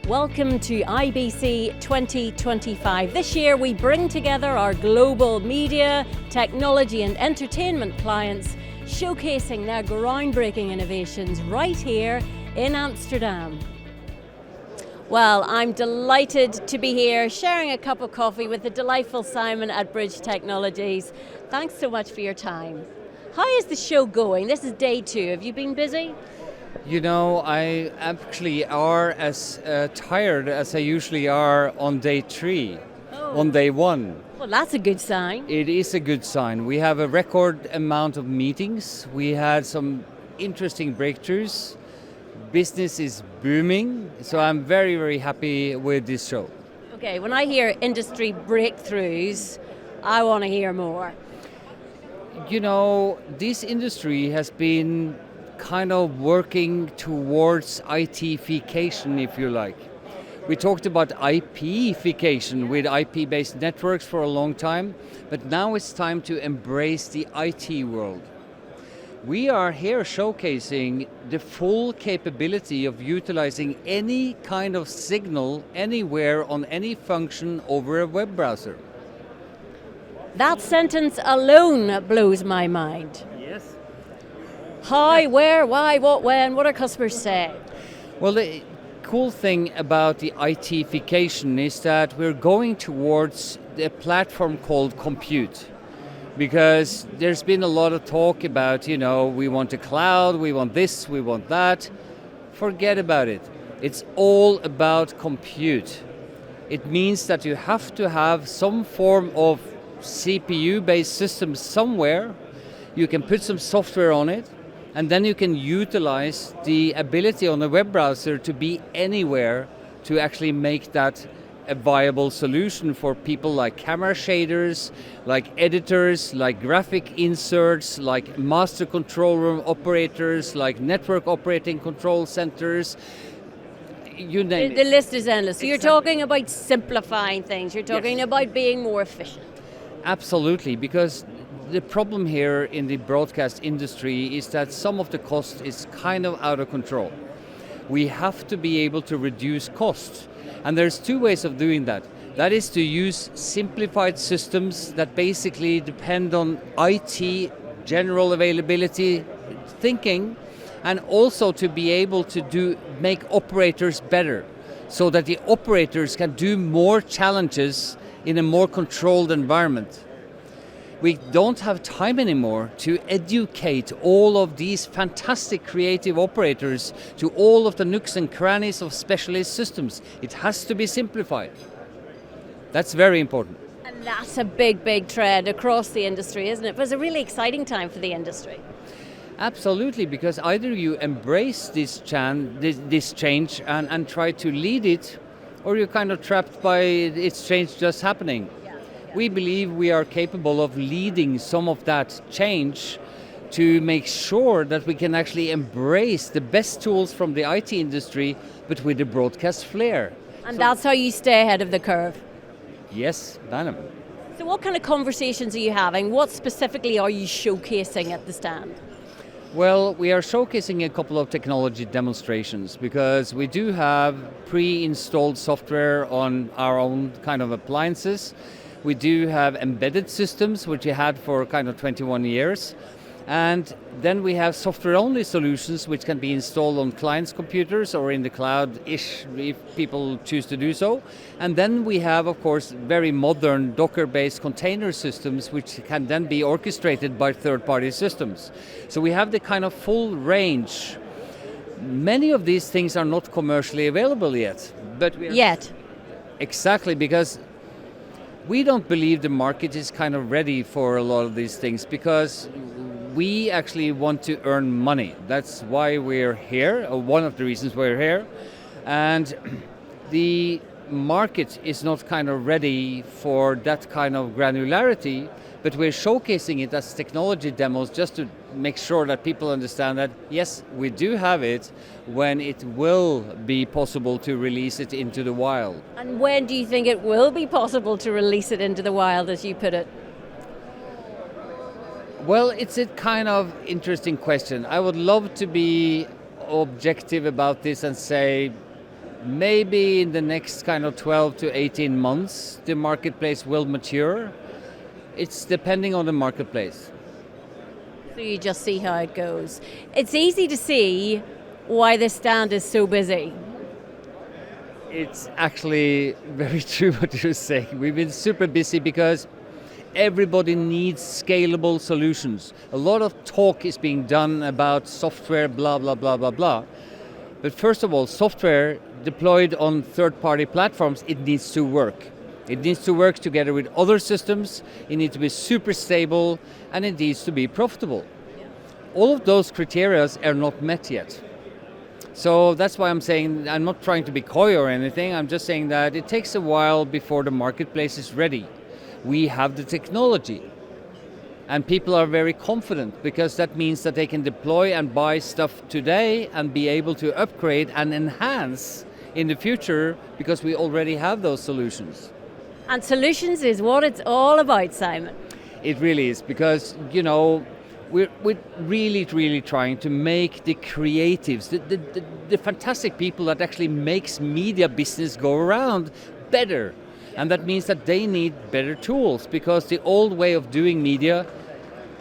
Welcome to IBC 2025. This year we bring together our global media, technology and entertainment clients, showcasing their groundbreaking innovations right here in Amsterdam. Well, I'm delighted to be here sharing a cup of coffee with the delightful Simen at Bridge Technologies. Thanks so much for your time. How is the show going? This is day 2. Have you been busy? You know, I actually are as tired as I usually are on day 3, on day 1. Well, that's a good sign. It is a good sign. We have a record amount of meetings. We had some interesting breakthroughs. Business is booming, so I'm very, very happy with this show. Okay, when I hear industry breakthroughs, I want to hear more. You know, this industry has been kind of working towards IT-fication, if you like. We talked about IP-fication with IP-based networks for a long time, but now it's time to embrace the IT world. We are here showcasing the full capability of utilizing any kind of signal anywhere on any function over a web browser. That sentence alone blows my mind. Yes. How, where, why, what, when, what are customers saying? Well, the cool thing about the IT-fication is that we're going towards a platform called compute. Because there's been a lot of talk about, you know, we want a cloud, we want this, we want that. Forget about it. It's all about compute. It means that you have to have some form of CPU-based system somewhere. You can put some software on it, and then you can utilize the ability on a web browser to be anywhere to actually make that a viable solution for people like camera shaders, like editors, like graphic inserts, like master control room operators, like network operating control centers, you name it. The list is endless. So Exactly. You're talking about simplifying things, you're talking Yes. about being more efficient. Absolutely, because the problem here in the broadcast industry is that some of the cost is kind of out of control. We have to be able to reduce costs. And there's 2 ways of doing that. That is to use simplified systems that basically depend on IT, general availability thinking, and also to be able to make operators better, so that the operators can do more challenges in a more controlled environment. We don't have time anymore to educate all of these fantastic creative operators to all of the nooks and crannies of specialist systems. It has to be simplified. That's very important. And that's a big, big trend across the industry, isn't it? It was a really exciting time for the industry. Absolutely, because either you embrace this change and try to lead it, or you're kind of trapped by its change just happening. We believe we are capable of leading some of that change to make sure that we can actually embrace the best tools from the IT industry, but with the broadcast flair. And that's how you stay ahead of the curve. Yes, Banham. So what kind of conversations are you having? What specifically are you showcasing at the stand? Well, we are showcasing a couple of technology demonstrations because we do have pre-installed software on our own kind of appliances. We do have embedded systems, which we had for kind of 21 years. And then we have software-only solutions, which can be installed on clients' computers or in the cloud-ish, if people choose to do so. And then we have, of course, very modern Docker-based container systems, which can then be orchestrated by third-party systems. So we have the kind of full range. Many of these things are not commercially available yet. Yet. Exactly, because we don't believe the market is kind of ready for a lot of these things, because we actually want to earn money. That's why we're here, or one of the reasons we're here. And the market is not kind of ready for that kind of granularity, but we're showcasing it as technology demos just to make sure that people understand that, yes, we do have it when it will be possible to release it into the wild. And when do you think it will be possible to release it into the wild, as you put it? Well, it's a kind of interesting question. I would love to be objective about this and say maybe in the next kind of 12 to 18 months, the marketplace will mature. It's depending on the marketplace. So you just see how it goes. It's easy to see why the stand is so busy. It's actually very true what you're saying. We've been super busy because everybody needs scalable solutions. A lot of talk is being done about software, blah, blah, blah, blah, blah. But first of all, software deployed on third-party platforms, it needs to work. It needs to work together with other systems, it needs to be super stable, and it needs to be profitable. Yeah. All of those criteria are not met yet. So that's why I'm saying, I'm not trying to be coy or anything, I'm just saying that it takes a while before the marketplace is ready. We have the technology, and people are very confident because that means that they can deploy and buy stuff today and be able to upgrade and enhance in the future because we already have those solutions. And solutions is what it's all about, Simen. It really is, because, you know, we're really trying to make the creatives, the fantastic people that actually makes media business go around better. And that means that they need better tools, because the old way of doing media,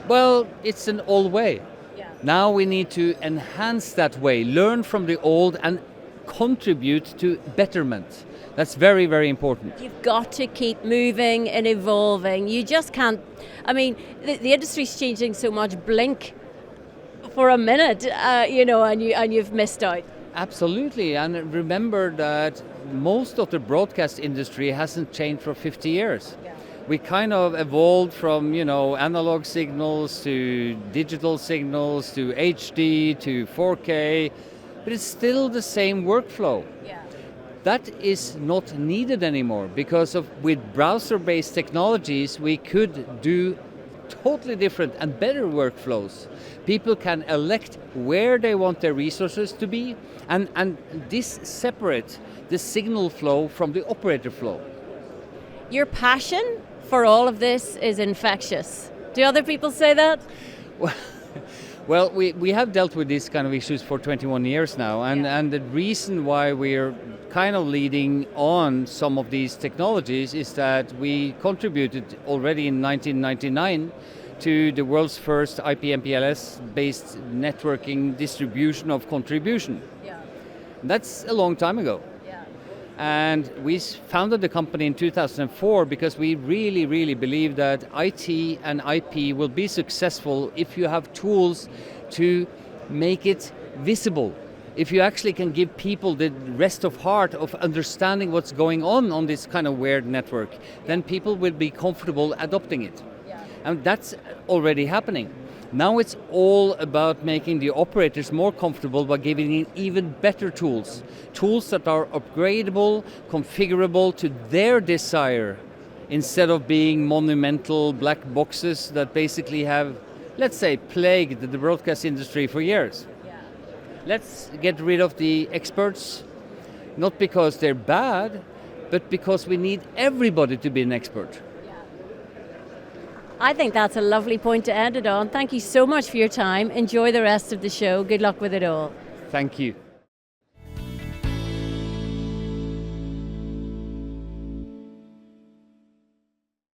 well, it's an old way. Yeah. Now we need to enhance that way, learn from the old and contribute to betterment. That's very, very important. You've got to keep moving and evolving. You just can't, I mean, the industry's changing so much. Blink for a minute, and you've missed out. Absolutely, and remember that most of the broadcast industry hasn't changed for 50 years. Yeah. We kind of evolved from, analog signals to digital signals to HD to 4K, but it's still the same workflow. Yeah. That is not needed anymore because with browser-based technologies, we could do totally different and better workflows. People can elect where they want their resources to be, and this separates the signal flow from the operator flow. Your passion for all of this is infectious. Do other people say that? Well, we have dealt with these kind of issues for 21 years now, and the reason why we're kind of leading on some of these technologies is that we contributed already in 1999 to the world's first IP/MPLS-based networking distribution of contribution. Yeah. That's a long time ago. Yeah. And we founded the company in 2004 because we really believe that IT and IP will be successful if you have tools to make it visible. If you actually can give people the rest of heart of understanding what's going on this kind of weird network, then people will be comfortable adopting it. Yeah. And that's already happening. Now it's all about making the operators more comfortable by giving in even better tools. Tools that are upgradable, configurable to their desire, instead of being monumental black boxes that basically have, let's say, plagued the broadcast industry for years. Let's get rid of the experts, not because they're bad, but because we need everybody to be an expert. I think that's a lovely point to end it on. Thank you so much for your time. Enjoy the rest of the show. Good luck with it all. Thank you.